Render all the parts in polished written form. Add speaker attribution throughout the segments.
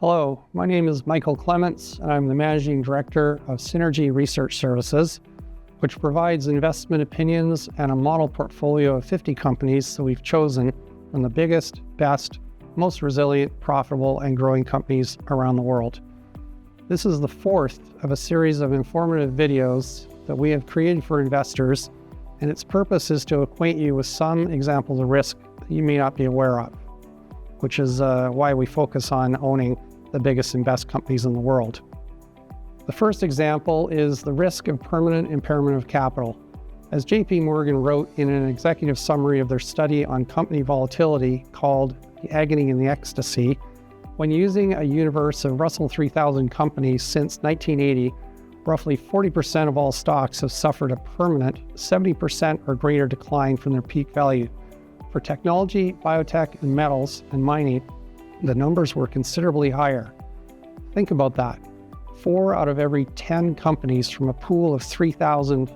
Speaker 1: Hello, my name is Michael Clements, and I'm the Managing Director of Synergy Research Services, which provides investment opinions and a model portfolio of 50 companies that we've chosen from the biggest, best, most resilient, profitable, and growing companies around the world. This is the fourth of a series of informative videos that we have created for investors, and its purpose is to acquaint you with some examples of risk that you may not be aware of, which is why we focus on owning the biggest and best companies in the world. The first example is the risk of permanent impairment of capital. As JP Morgan wrote in an executive summary of their study on company volatility called The Agony and the Ecstasy, when using a universe of Russell 3000 companies since 1980, roughly 40% of all stocks have suffered a permanent 70% or greater decline from their peak value. For technology, biotech, and metals and mining, the numbers were considerably higher. Think about that. 4 out of every 10 companies from a pool of 3,000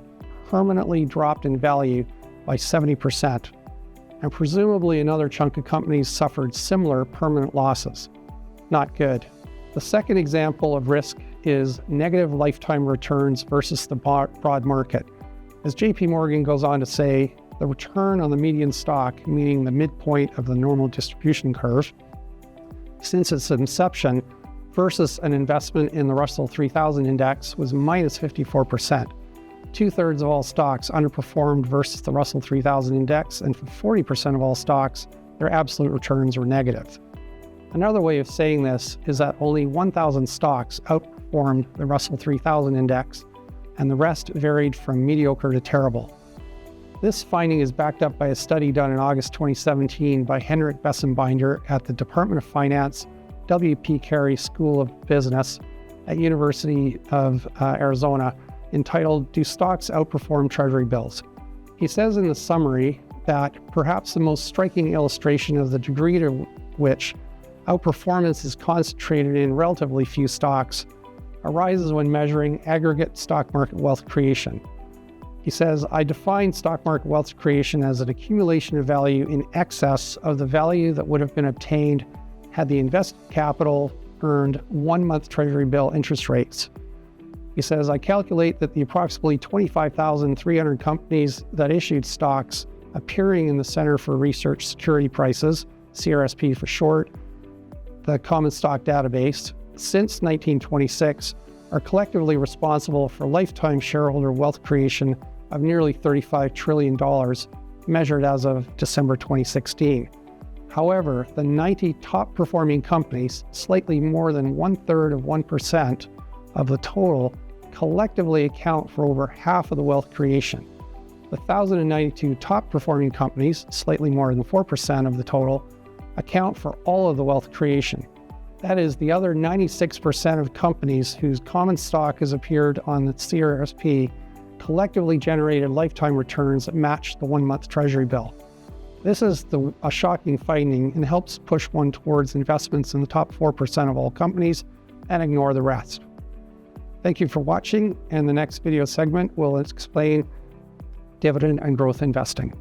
Speaker 1: permanently dropped in value by 70%. And presumably another chunk of companies suffered similar permanent losses. Not good. The second example of risk is negative lifetime returns versus the broad market. As JP Morgan goes on to say, the return on the median stock, meaning the midpoint of the normal distribution curve, since its inception versus an investment in the Russell 3000 index was minus 54%. 2/3 of all stocks underperformed versus the Russell 3000 index, and for 40% of all stocks, their absolute returns were negative. Another way of saying this is that only 1,000 stocks outperformed the Russell 3000 index, and the rest varied from mediocre to terrible. This finding is backed up by a study done in August 2017 by Henrik Bessenbinder at the Department of Finance, W.P. Carey School of Business at University of Arizona, entitled, "Do Stocks Outperform Treasury Bills?" He says in the summary that perhaps the most striking illustration of the degree to which outperformance is concentrated in relatively few stocks arises when measuring aggregate stock market wealth creation. He says, "I define stock market wealth creation as an accumulation of value in excess of the value that would have been obtained had the invested capital earned 1-month Treasury bill interest rates." He says, "I calculate that the approximately 25,300 companies that issued stocks appearing in the Center for Research Security Prices, CRSP for short, the common stock database, since 1926 are collectively responsible for lifetime shareholder wealth creation of nearly $35 trillion, measured as of December 2016. However, the 90 top performing companies, slightly more than 1/3 of 1% of the total, collectively account for over half of the wealth creation. The 1,092 top performing companies, slightly more than 4% of the total, account for all of the wealth creation. That is, the other 96% of companies whose common stock has appeared on the CRSP collectively generated lifetime returns that match the 1-month Treasury bill. This is a shocking finding and helps push one towards investments in the top 4% of all companies and ignore the rest. Thank you for watching, and the next video segment will explain dividend and growth investing.